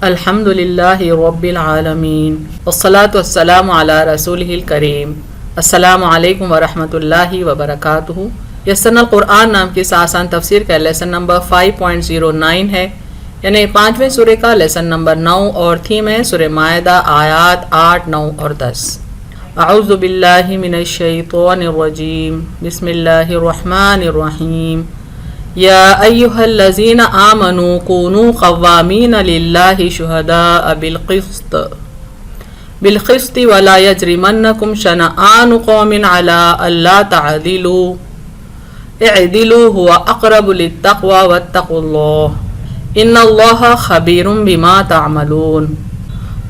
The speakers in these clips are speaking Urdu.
الحمدللہ رب العالمین والصلاة والسلام علی رسولہ الکریم۔ السلام علیکم ورحمۃ اللہ وبرکاتہ۔ یسرنا القرآن نام کی آسان تفسیر کا لیسن نمبر 5.09 ہے، یعنی 5ویں سورہ کا لیسن نمبر 9 اور تھیم ہے سورہ مائدہ آیات 8، 9 اور 10۔ اعوذ باللہ من الشیطان الرجیم، بسم اللہ الرحمن الرحیم۔ یا ایہا الذین آمنوا کونوا قوامین للہ شہداء بالقسط ولا یجرمنکم شنآن قوم علی الا تعدلوا اعدلوا هو اقرب للتقوی واتقوا اللہ ان اللہ خبیر بما تعملون۔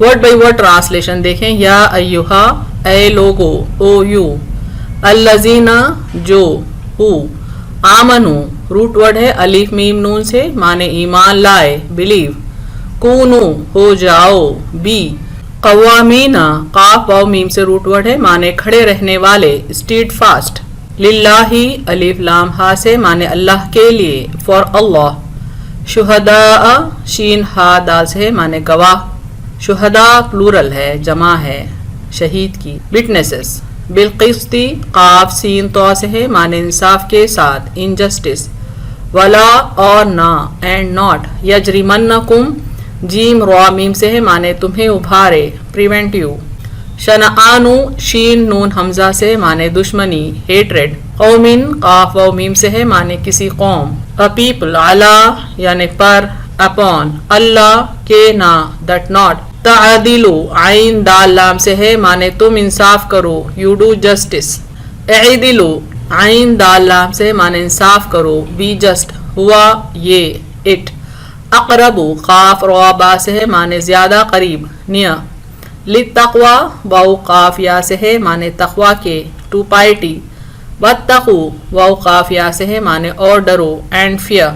ورڈ بائی ورڈ ٹرانسلیشن دیکھیں۔ یا ایہا، اے لوگو، او یو، الذین جو، ہو، آمنو روٹ ورڈ ہے الف میم نون سے، معنی ایمان لائے، بلیو، کونو ہو جاؤ، بی قوامین قاف واو میم سے روٹ ورڈ ہے، معنی کھڑے رہنے والے، اسٹیڈ فاسٹ، للہ الف لام ہا سے، معنی اللہ کے لیے، فار اللہ، شہداء شین ہا دال سے، معنی گواہ، شہداء پلورل ہے، جمع ہے شہید کی، وٹنسز، بالقسط قاف سین تو سے ہے، معنی انصاف کے ساتھ، انجسٹس، ولا اور نہ، اینڈ ناٹ، یجرمنکم جیم را میم سے ہے، معنی تمہیں ابھارے، پریونٹیو، شنآنو شین نون حمزہ سے، معنی دشمنی، ہیٹریڈ، قومن قاف واو میم سے ہے، معنی کسی قوم، a people، علا یعنی پر، اپون، اللہ کے نہ، that not، تعدلو عین دال لام سے ہے، معنی تم انصاف کرو، you do justice، اعدلو عین دال لام سے، معنی انصاف کرو، be just، ہوا یہ، it، اقرب قاف را با سے ہے، معنی زیادہ قریب، near، للتقوی واو قاف یا سے ہے، معنی تقوی کے، to piety، واتقوا واو قاف یا سے ہے، معنی اور ڈرو، and fear،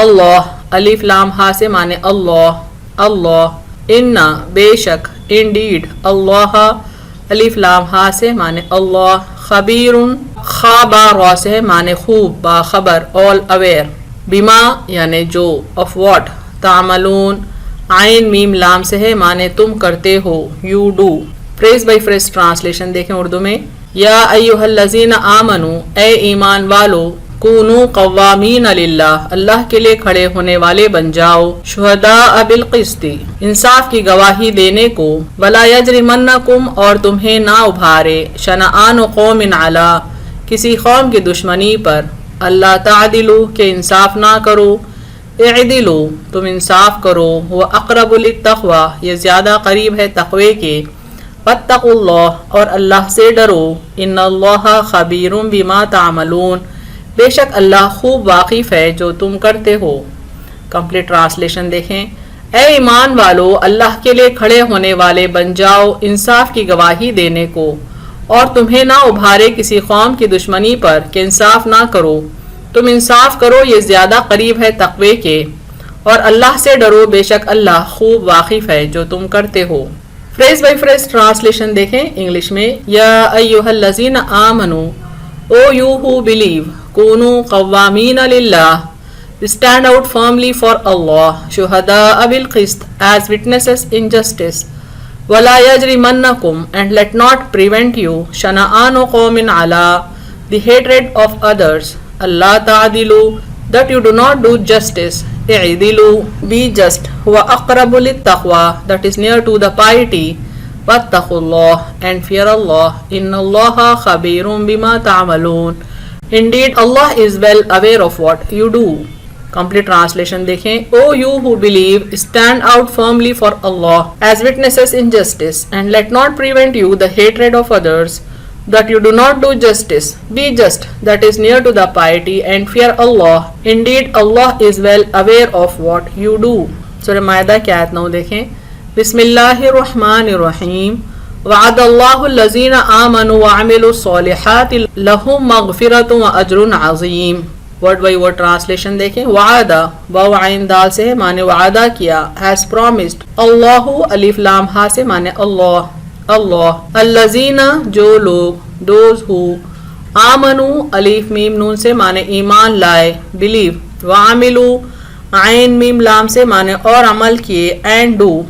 اللہ الف لام ہا سے، معنی اللہ، اللہ، ان بے شک، انڈیڈ، اللہ الف لام ہا سے، معنی اللہ، خبیر خابا را سے، معنی خوب، باخبر، all aware، بما یعنی جو، of what، تعملون عین میم لام سے ہے، معنی تم کرتے ہو، you do۔ Phrase by phrase translation دیکھیں اردو میں۔ یا ایہا الذین آمنوا، اے ایمان والو، کونوا قوامین للہ، اللہ کے لیے کھڑے ہونے والے بن جاؤ، شہداء بالقسط انصاف کی گواہی دینے کو، ولا یجرمنکم اور تمہیں نہ ابھارے، شنآن قوم علی کسی قوم کی دشمنی پر، اللہ تعدلو کہ انصاف نہ کرو، اعدلو تم انصاف کرو، وہ اقرب للتقوی یہ زیادہ قریب ہے تقوی کے، واتقوا اللہ اور اللہ سے ڈرو، ان اللہ خبیر بما تعملون بے شک اللہ خوب واقف ہے جو تم کرتے ہو۔ کمپلیٹ ٹرانسلیشن دیکھیں۔ اے ایمان والو، اللہ کے لیے کھڑے ہونے والے بن جاؤ انصاف کی گواہی دینے کو، اور تمہیں نہ ابھارے کسی قوم کی دشمنی پر کہ انصاف نہ کرو، تم انصاف کرو یہ زیادہ قریب ہے تقوی کے، اور اللہ سے ڈرو بے شک اللہ خوب واقف ہے جو تم کرتے ہو۔ فریز بائی فریز ٹرانسلیشن دیکھیں انگلش میں۔ یا ایہا الذین آمنوا، او یو who believe، کونوا قوامین للہ stand out firmly for Allah، شہداء بالقسط as witnesses in justice، ولا یجرمنکم and let not prevent you، شنآن قوم علی the hatred of others، Allah تعدلوا that you do not do justice، اعدلوا be just، هو اقرب للتقوی that is near to the piety، واتقوا اللہ and fear Allah، ان اللہ خبیر بما تعملون indeed Allah is well aware of what you do۔ Complete translation دیکھیں۔ O you who believe، stand out firmly for Allah as witnesses in justice and let not prevent you the hatred of others that you do not do justice, be just that is near to the piety and fear Allah indeed Allah is well aware of what you do۔ سورہ مائدہ کی آیت 9 دیکھیں۔ بسم اللہ الرحمن الرحیم۔ وعد اللہ الذین آمنوا وعملوا الصالحات لہم مغفرۃ واجر عظیم۔ ورڈ بائی ورڈ ٹرانسلیشن دیکھیں۔ وعدہ واو عین دال سے ہے، معنی وعدہ کیا، has promised، اللہ الف لام ہا سے، معنی اللہ، اللہ، الذین جو لوگ، those who، آمنوا الف میم نون سے، معنی ایمان لائے، believe، وعملوا عین میم لام سے معنی اور عمل کیے، اینڈ ڈو،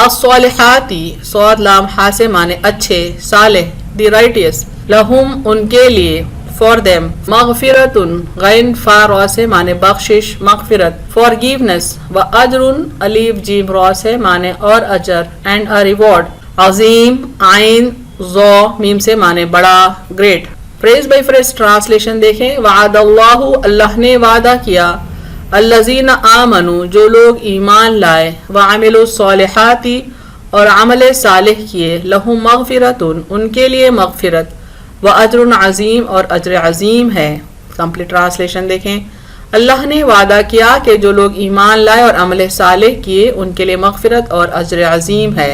الصالحاتی صاد لام ہا سے معنی اچھے، صالح دی رائٹیس، لہم ان کے لیے، فار دیم، مغفرت غین فا را سے معنی بخشش مغفرت، فارگیونیس، و اجر الف جیم را سے معنی اور اجر، اینڈ ا ریوارڈ، عظیم عین ذو میم سے معنی بڑا great. Phrase by phrase translation دیکھیں، وعد اللہ اللہ نے وعدہ کیا، الذین آمنوا جو لوگ ایمان لائے، وعملوا الصالحات اور عمل صالح کیے، لہم مغفرت ان کے لیے مغفرت، و اجر عظیم اور اجر عظیم ہے۔ کمپلیٹ ٹرانسلیشن دیکھیں، اللہ نے وعدہ کیا کہ جو لوگ ایمان لائے اور عمل صالح کیے ان کے لیے مغفرت اور اجر عظیم ہے۔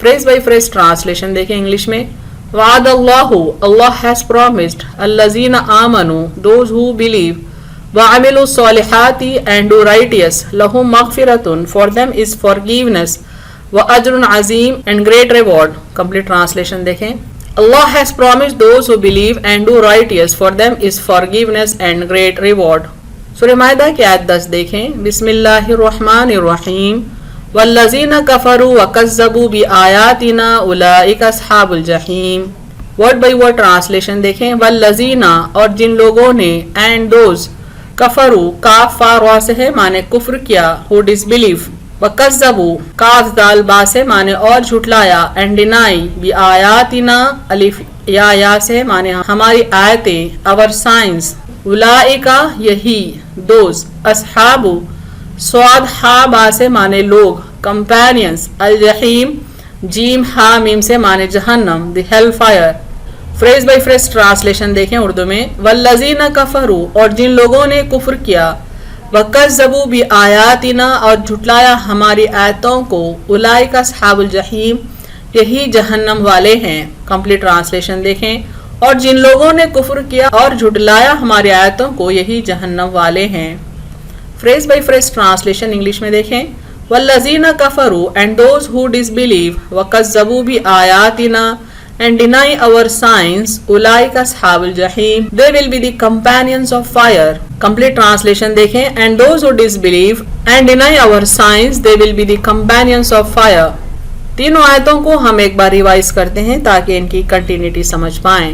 فریز بائی فریز ٹرانسلیشن دیکھیں انگلش میں، وعد اللہ اللہ has promised الذین آمنوا those who believe وعملوا الصالحات and do righteous لہم مغفرت for them is forgiveness وأجر عظیم and great reward۔ Complete translation دیکھیں، Allah has promised those who believe and do righteous for them is forgiveness and great reward۔ سورہ مائدہ کی آیت 10 دیکھیں، بسم اللہ الرحمن الرحیم، والذین کفروا وکذبوا بآیاتنا اولئک اصحاب الجحیم۔ ورڈ بائی ورڈ ٹرانسلیشن دیکھیں، والذین اور جن لوگوں نے، اینڈ دوز، کفروا کاف فا را سے ہے معنی کفر کیا، who disbelieve، وکذبوا کاف دال با سے معنی اور جھٹلایا، اینڈ ڈینائی بآیاتنا الف یا سے معنی ہماری آیتیں، our signs، اولئک یہی، دوز، اصحاب سواد ہا با سے معنی لوگ، کمپینینز، الجحیم جیم ہا میم سے معنی جہنم، the hell fire. Phrase by phrase translation دیکھیں اردو میں، والذین کفروا اور جن لوگوں نے کفر کیا، وکذبوا بآیاتنا اور جھٹلایا ہماری آیتوں کو، اولئک اصحاب الجحیم یہی جہنم والے ہیں۔ کمپلیٹ ٹرانسلیشن دیکھیں، اور جن لوگوں نے کفر کیا اور جھٹلایا ہماری آیتوں کو یہی جہنم والے ہیں۔ Phrase by phrase translation English میں دیکھیں، والذین کفروا and those who disbelieve وکذبوا بآیاتنا and deny our signs اولئک اصحاب الجحیم they will be the companions of fire۔ Complete translation دیکھیں، and those who disbelieve and deny our signs they will be the companions of fire۔ تینوں آیتوں کو ہم ایک بار ریوائز کرتے ہیں تاکہ ان کی کنٹینیوٹی سمجھ پائیں۔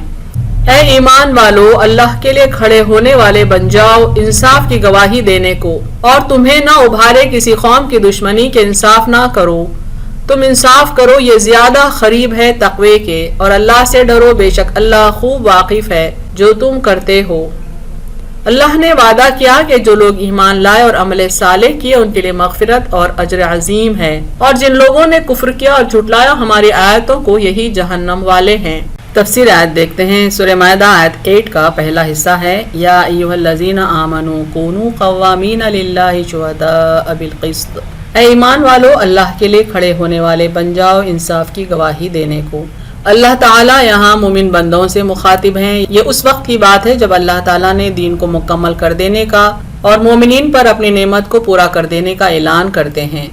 اے ایمان والو، اللہ کے لیے کھڑے ہونے والے بن جاؤ انصاف کی گواہی دینے کو، اور تمہیں نہ ابھارے کسی قوم کی دشمنی کے انصاف نہ کرو، تم انصاف کرو، یہ زیادہ قریب ہے تقوی کے، اور اللہ سے ڈرو، بے شک اللہ خوب واقف ہے جو تم کرتے ہو۔ اللہ نے وعدہ کیا کہ جو لوگ ایمان لائے اور عمل صالح کیے ان کے لیے مغفرت اور اجر عظیم ہے، اور جن لوگوں نے کفر کیا اور جھٹلایا ہماری آیتوں کو یہی جہنم والے ہیں۔ تفسیر آیت دیکھتے ہیں۔ سورہ مائدہ آیت 8 کا پہلا حصہ ہے، یا ایھا الذین آمنوا کونوا قوامین للہ شہداء بالقسط، اے ایمان والو اللہ کے لیے کھڑے ہونے والے بن جاؤ انصاف کی گواہی دینے کو۔ اللہ تعالیٰ یہاں مومن بندوں سے مخاطب ہیں۔ یہ اس وقت کی بات ہے جب اللہ تعالیٰ نے دین کو مکمل کر دینے کا اور مومنین پر اپنی نعمت کو پورا کر دینے کا اعلان کرتے ہیں۔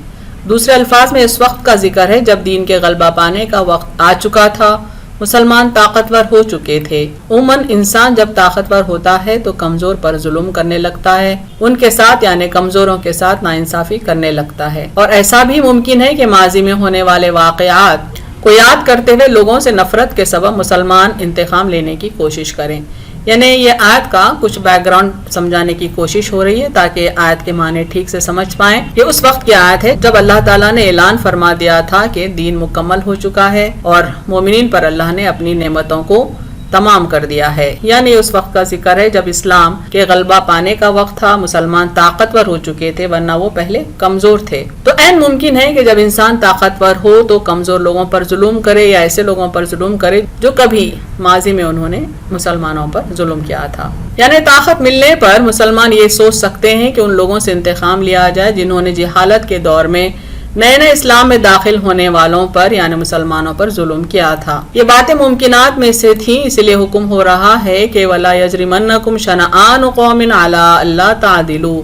دوسرے الفاظ میں اس وقت کا ذکر ہے جب دین کے غلبہ پانے کا وقت آ چکا تھا، مسلمان طاقتور ہو چکے تھے۔ عموماً انسان جب طاقتور ہوتا ہے تو کمزور پر ظلم کرنے لگتا ہے، ان کے ساتھ یعنی کمزوروں کے ساتھ ناانصافی کرنے لگتا ہے، اور ایسا بھی ممکن ہے کہ ماضی میں ہونے والے واقعات کو یاد کرتے ہوئے لوگوں سے نفرت کے سبب مسلمان انتقام لینے کی کوشش کریں۔ یعنی یہ آیت کا کچھ بیک گراؤنڈ سمجھانے کی کوشش ہو رہی ہے تاکہ آیت کے معنی ٹھیک سے سمجھ پائیں۔ یہ اس وقت کی آیت ہے جب اللہ تعالیٰ نے اعلان فرما دیا تھا کہ دین مکمل ہو چکا ہے اور مومنین پر اللہ نے اپنی نعمتوں کو تمام کر دیا ہے۔ یعنی اس وقت کا ذکر ہے جب اسلام کے غلبہ پانے کا وقت تھا، مسلمان طاقتور ہو چکے تھے ورنہ وہ پہلے کمزور تھے۔ تو عین ممکن ہے کہ جب انسان طاقتور ہو تو کمزور لوگوں پر ظلم کرے یا ایسے لوگوں پر ظلم کرے جو کبھی ماضی میں انہوں نے مسلمانوں پر ظلم کیا تھا۔ یعنی طاقت ملنے پر مسلمان یہ سوچ سکتے ہیں کہ ان لوگوں سے انتقام لیا جائے جنہوں نے جہالت کے دور میں نئے نئے اسلام میں داخل ہونے والوں پر یعنی مسلمانوں پر ظلم کیا تھا۔ یہ باتیں ممکنات میں سے تھیں، اس لیے حکم ہو رہا ہے کہ وَلَا يَجْرِمَنَّكُمْ شَنَآنُ قَوْمٍ عَلَىٰ أَلَّا تَعْدِلُوا،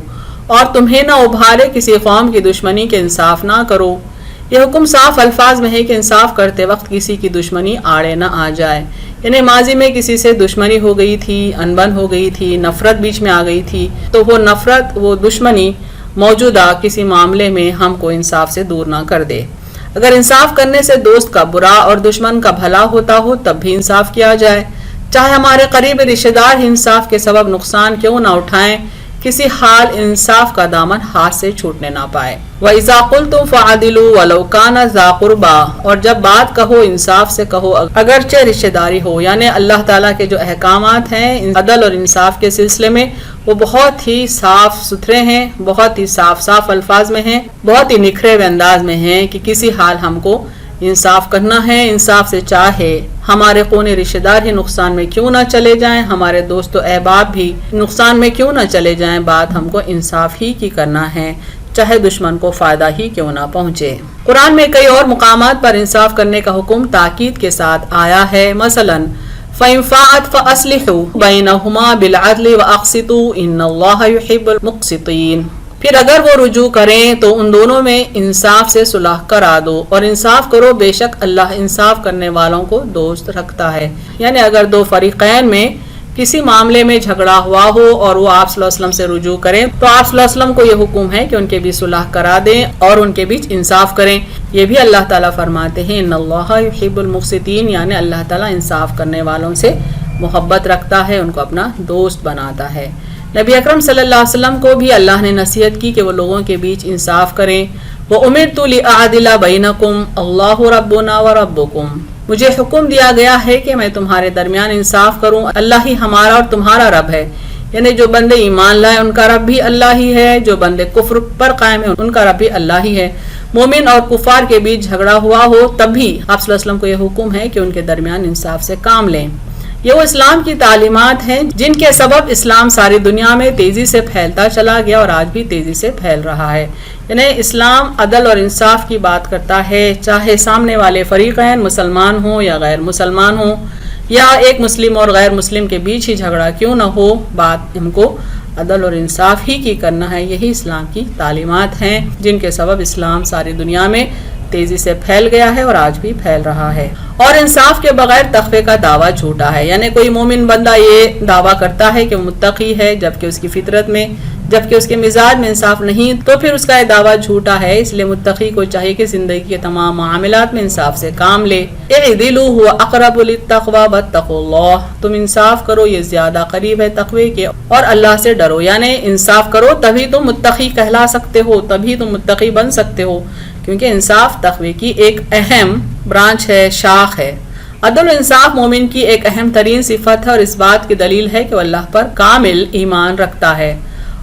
اور تمہیں نہ ابھارے کسی قوم کی دشمنی کے انصاف نہ کرو۔ یہ حکم صاف الفاظ میں ہے کہ انصاف کرتے وقت کسی کی دشمنی آڑے نہ آ جائے۔ یعنی ماضی میں کسی سے دشمنی ہو گئی تھی، انبن ہو گئی تھی، نفرت بیچ میں آ گئی تھی، تو وہ نفرت، وہ دشمنی موجودہ کسی معاملے میں ہم کو انصاف سے دور نہ کر دے۔ اگر انصاف کرنے سے دوست کا برا اور دشمن کا بھلا ہوتا ہو تب بھی انصاف کیا جائے، چاہے ہمارے قریب رشتہ دار ہی انصاف کے سبب نقصان کیوں نہ اٹھائیں، کسی حال انصاف کا دامن ہاتھ سے چھوٹنے نہ پائے۔ وَإِذَا قُلْتُمْ فَعَدِلُوا وَلَوْ كَانَ ذَا قُرْبَىٰ، اور جب بات کہو انصاف سے کہو اگرچہ رشتہ داری ہو، یعنی اللہ تعالیٰ کے جو احکامات ہیں عدل اور انصاف کے سلسلے میں وہ بہت ہی صاف ستھرے ہیں، بہت ہی صاف الفاظ میں ہیں، بہت ہی نکھرے ہوئے انداز میں ہیں کہ کسی حال ہم کو انصاف کرنا ہے۔ انصاف سے چاہے ہمارے خونی رشتہ دار ہی نقصان میں کیوں نہ چلے جائیں، ہمارے دوست و احباب بھی نقصان میں کیوں نہ چلے جائیں، بات ہم کو انصاف ہی کی کرنا ہے، چاہے دشمن کو فائدہ ہی کیوں نہ پہنچے۔ قرآن میں کئی اور مقامات پر انصاف کرنے کا حکم تاکید کے ساتھ آیا ہے، مثلاً فَإِن فَاءَتْ فَأَصْلِحُوا بَيْنَهُمَا بِالْعَدْلِ وَأَقْسِطُوا إِنَّ اللَّهَ يُحِبُّ الْمُقْسِطِينَ، پھر اگر وہ رجوع کریں تو ان دونوں میں انصاف سے صلح کرا دو اور انصاف کرو، بے شک اللہ انصاف کرنے والوں کو دوست رکھتا ہے۔ یعنی اگر دو فریقین میں کسی معاملے میں جھگڑا ہوا ہو اور وہ آپ صلی اللہ علیہ وسلم سے رجوع کریں تو آپ صلی اللہ علیہ وسلم کو یہ حکم ہے کہ ان کے بیچ صلح کرا دیں اور ان کے بیچ انصاف کریں۔ یہ بھی اللہ تعالیٰ فرماتے ہیں ان اللہ یحب المقسطین، یعنی اللہ تعالیٰ انصاف کرنے والوں سے محبت رکھتا ہے، ان کو اپنا دوست بناتا ہے۔ نبی اکرم صلی اللہ علیہ وسلم کو بھی اللہ نے نصیحت کی کہ وہ لوگوں کے بیچ انصاف کریں۔ وَأُمِرْتُ لِأَعْدِلَ بَيْنَكُمْ اللَّهُ رَبُّنَا وَرَبُّكُمْ، مجھے حکم دیا گیا ہے کہ میں تمہارے درمیان انصاف کروں، اللہ ہی ہمارا اور تمہارا رب ہے۔ یعنی جو بندے ایمان لائے ان کا رب بھی اللہ ہی ہے، جو بندے کفر پر قائم ہیں ان کا رب بھی اللہ ہی ہے۔ مومن اور کفار کے بیچ جھگڑا ہوا ہو تب بھی آپ صلی اللہ علیہ وسلم کو یہ حکم ہے کہ ان کے درمیان انصاف سے کام لیں۔ یہ وہ اسلام کی تعلیمات ہیں جن کے سبب اسلام ساری دنیا میں تیزی سے پھیلتا چلا گیا اور آج بھی تیزی سے پھیل رہا ہے۔ یعنی اسلام عدل اور انصاف کی بات کرتا ہے، چاہے سامنے والے فریقین مسلمان ہوں یا غیر مسلمان ہوں، یا ایک مسلم اور غیر مسلم کے بیچ ہی جھگڑا کیوں نہ ہو، بات ہم کو عدل اور انصاف ہی کی کرنا ہے۔ یہی اسلام کی تعلیمات ہیں جن کے سبب اسلام ساری دنیا میں تیزی سے پھیل گیا ہے اور آج بھی پھیل رہا ہے۔ اور انصاف کے بغیر تقوی کا دعویٰ جھوٹا ہے، یعنی کوئی مومن بندہ یہ دعویٰ کرتا ہے کہ وہ متقی ہے جبکہ اس کی فطرت میں، جبکہ اس کے مزاج میں انصاف نہیں، تو پھر اس کا یہ دعویٰ جھوٹا ہے۔ اس لیے متقی کو چاہیے کہ زندگی کے تمام معاملات میں انصاف سے کام لے۔ اعدلوا هو اقرب للتقوى واتقوا اللہ، تم انصاف کرو یہ زیادہ قریب ہے تقوی کے، اور اللہ سے ڈرو۔ یعنی انصاف کرو تبھی تم متقی کہلا سکتے ہو، تبھی تم متقی بن سکتے ہو، کیونکہ انصاف تقوی کی ایک اہم برانچ ہے، شاخ ہے۔ عدل و انصاف مومن کی ایک اہم ترین صفت ہے اور اس بات کی دلیل ہے کہ وہ اللہ پر کامل ایمان رکھتا ہے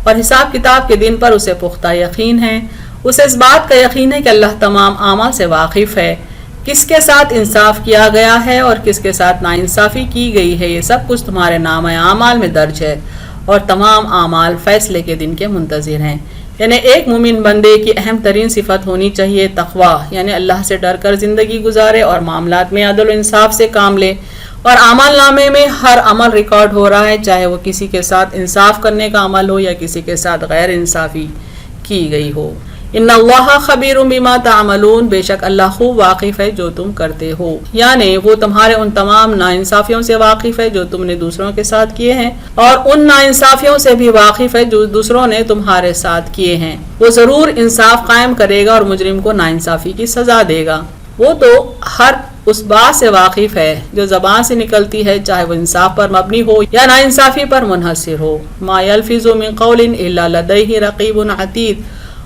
اور حساب کتاب کے دن پر اسے پختہ یقین ہے۔ اسے اس بات کا یقین ہے کہ اللہ تمام اعمال سے واقف ہے، کس کے ساتھ انصاف کیا گیا ہے اور کس کے ساتھ ناانصافی کی گئی ہے، یہ سب کچھ تمہارے نامہ اعمال میں درج ہے اور تمام اعمال فیصلے کے دن کے منتظر ہیں۔ یعنی ایک مومن بندے کی اہم ترین صفت ہونی چاہیے تقوی، یعنی اللہ سے ڈر کر زندگی گزارے اور معاملات میں عدل و انصاف سے کام لے، اور اعمال نامے میں ہر عمل ریکارڈ ہو رہا ہے، چاہے وہ کسی کے ساتھ انصاف کرنے کا عمل ہو یا کسی کے ساتھ غیر انصافی کی گئی ہو۔ ان اللہ خبیر بما تعملون، بے شک اللہ خوب واقف ہے جو تم کرتے ہو، یعنی وہ تمہارے ان تمام ناانصافیوں سے واقف ہے جو تم نے دوسروں کے ساتھ کیے ہیں، اور ان ناانصافیوں سے بھی واقف ہے جو دوسروں نے تمہارے ساتھ کیے ہیں۔ وہ ضرور انصاف قائم کرے گا اور مجرم کو ناانصافی کی سزا دے گا۔ وہ تو ہر اس بات سے واقف ہے جو زبان سے نکلتی ہے، چاہے وہ انصاف پر مبنی ہو یا ناانصافی پر منحصر ہو۔ ما یلفظ من قول الا لدیہ رقیب عتید،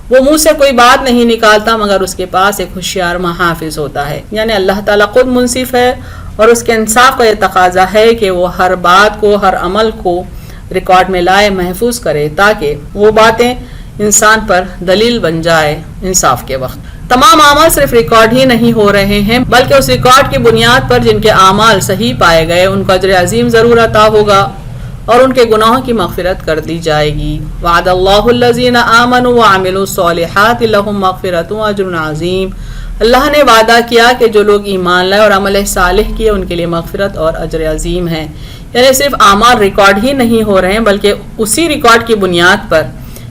وہ منہ سے کوئی بات نہیں نکالتا مگر اس کے پاس ایک ہوشیار محافظ ہوتا ہے۔ یعنی اللہ تعالیٰ خود منصف ہے اور اس کے انصاف کا یہ تقاضا ہے کہ وہ ہر بات کو، ہر عمل کو ریکارڈ میں لائے، محفوظ کرے، تاکہ وہ باتیں انسان پر دلیل بن جائے انصاف کے وقت۔ تمام اعمال صرف ریکارڈ ہی نہیں ہو رہے ہیں بلکہ اس ریکارڈ کی بنیاد پر جن کے اعمال صحیح پائے گئے ان کو اجر عظیم ضرور عطا ہوگا اور ان کے گناہوں کی مغفرت کر دی جائے گی۔ وعد اللہ الذین آمنوا وعملوا الصالحات لهم مغفرۃ واجر عظیم، اللہ نے وعدہ کیا کہ جو لوگ ایمان لائے اور عمل صالح کیے ان کے لیے مغفرت اور اجر عظیم ہے۔ یعنی صرف اعمال ریکارڈ ہی نہیں ہو رہے ہیں بلکہ اسی ریکارڈ کی بنیاد پر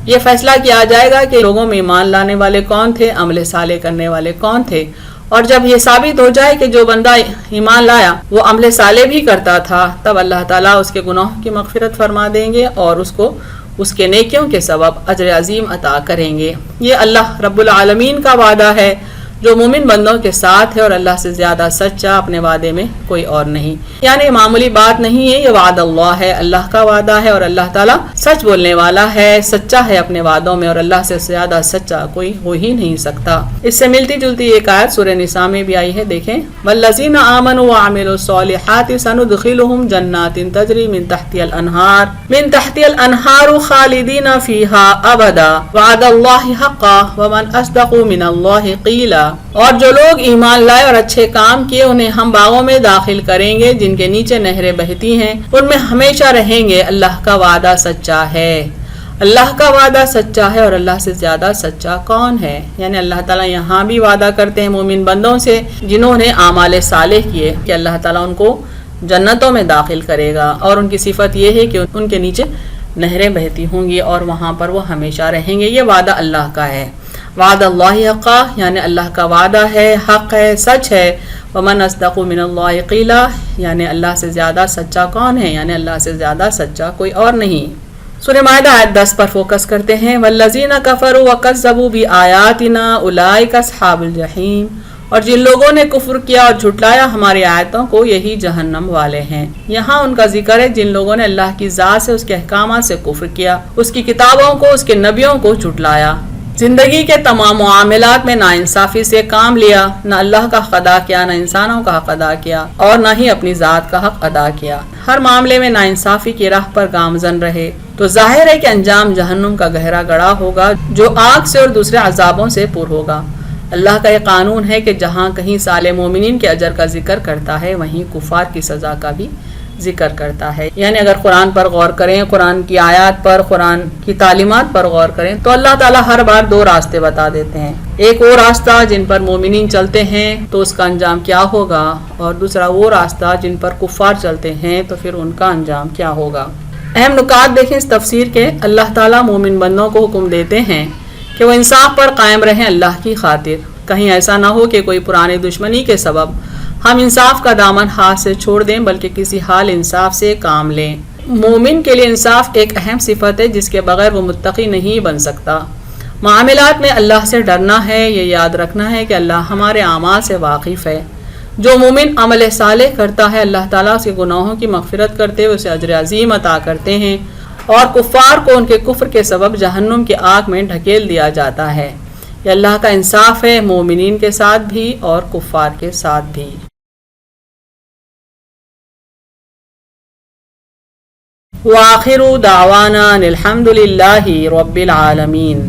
یہ فیصلہ کیا جائے گا کہ لوگوں میں ایمان لانے والے کون تھے، عمل صالح کرنے والے کون تھے، اور جب یہ ثابت ہو جائے کہ جو بندہ ایمان لایا وہ عمل صالح بھی کرتا تھا، تب اللہ تعالیٰ اس کے گناہوں کی مغفرت فرما دیں گے اور اس کو اس کے نیکیوں کے سبب اجر عظیم عطا کریں گے۔ یہ اللہ رب العالمین کا وعدہ ہے جو مومن بندوں کے ساتھ ہے، اور اللہ سے زیادہ سچا اپنے وعدے میں کوئی اور نہیں۔ یعنی معمولی بات نہیں ہے، یہ وعد اللہ ہے، اللہ کا وعدہ ہے، اور اللہ تعالیٰ سچ بولنے والا ہے، سچا ہے اپنے وعدوں میں، اور اللہ سے زیادہ سچا کوئی ہو ہی نہیں سکتا۔ اس سے ملتی جلتی ایک آیت سورہ نساء میں بھی آئی ہے، دیکھیں والذین آمنوا وعملوا الصالحات سندخلهم جنات تجری من تحتها الانہار خالدین فیہا ابدا وعد اللہ حقا ومن اصدق من اللہ قیلا۔ اور جو لوگ ایمان لائے اور اچھے کام کیے انہیں ہم باغوں میں داخل کریں گے جن کے نیچے نہریں بہتی ہیں، ان میں ہمیشہ رہیں گے، اللہ کا وعدہ سچا ہے۔ اللہ کا وعدہ سچا ہے، اور اللہ سے زیادہ سچا کون ہے؟ یعنی اللہ تعالیٰ یہاں بھی وعدہ کرتے ہیں مومن بندوں سے جنہوں نے اعمال صالح کیے کہ اللہ تعالیٰ ان کو جنتوں میں داخل کرے گا، اور ان کی صفت یہ ہے کہ ان کے نیچے نہریں بہتی ہوں گی اور وہاں پر وہ ہمیشہ رہیں گے۔ یہ وعدہ اللہ کا ہے۔ وعد اللہ حقا، یعنی اللہ کا وعدہ ہے، حق ہے، سچ ہے۔ ومن اصدق من اللہ قیلا، یعنی اللہ سے زیادہ سچا کون ہے؟ یعنی اللہ سے زیادہ سچا کوئی اور نہیں۔ سورہ مائدہ آیت 10 پر فوکس کرتے ہیں۔ والذین کفروا وکذبوا بآیاتنا اولئک اصحاب الجحیم، اور جن لوگوں نے کفر کیا اور جھٹلایا ہماری آیتوں کو یہی جہنم والے ہیں۔ یہاں ان کا ذکر ہے جن لوگوں نے اللہ کی ذات سے، اس کے احکامات سے کفر کیا، اس کی کتابوں کو، اس کے نبیوں کو جھٹلایا، زندگی کے تمام معاملات میں ناانصافی سے کام لیا، نہ اللہ کا حق ادا کیا، نہ انسانوں کا حق ادا کیا، اور نہ ہی اپنی ذات کا حق ادا کیا۔ ہر معاملے میں ناانصافی کی راہ پر گامزن رہے تو ظاہر ہے کہ انجام جہنم کا گہرا گڑھا ہوگا جو آگ سے اور دوسرے عذابوں سے پر ہوگا۔ اللہ کا یہ قانون ہے کہ جہاں کہیں صالح مومنین کے اجر کا ذکر کرتا ہے وہیں کفار کی سزا کا بھی ذکر کرتا ہے۔ یعنی اگر قرآن پر غور کریں، قرآن کی آیات پر، قرآن کی تعلیمات پر غور کریں تو اللہ تعالیٰ ہر بار دو راستے بتا دیتے ہیں۔ ایک وہ راستہ جن پر مومنین چلتے ہیں تو اس کا انجام کیا ہوگا، اور دوسرا وہ راستہ جن پر کفار چلتے ہیں تو پھر ان کا انجام کیا ہوگا۔ اہم نکات دیکھیں اس تفسیر کے۔ اللہ تعالیٰ مومن بندوں کو حکم دیتے ہیں کہ وہ انصاف پر قائم رہیں اللہ کی خاطر۔ کہیں ایسا نہ ہو کہ کوئی پرانی دشمنی کے سبب ہم انصاف کا دامن ہاتھ سے چھوڑ دیں، بلکہ کسی حال انصاف سے کام لیں۔ مومن کے لیے انصاف ایک اہم صفت ہے جس کے بغیر وہ متقی نہیں بن سکتا۔ معاملات میں اللہ سے ڈرنا ہے، یہ یاد رکھنا ہے کہ اللہ ہمارے اعمال سے واقف ہے۔ جو مومن عمل صالح کرتا ہے اللہ تعالیٰ اس کے گناہوں کی مغفرت کرتے ہوئے اسے اجر عظیم عطا کرتے ہیں، اور کفار کو ان کے کفر کے سبب جہنم کی آگ میں ڈھکیل دیا جاتا ہے۔ یہ اللہ کا انصاف ہے مومنین کے ساتھ بھی اور کفار کے ساتھ بھی۔ وآخر دعوانا الحمد للہ رب العالمین۔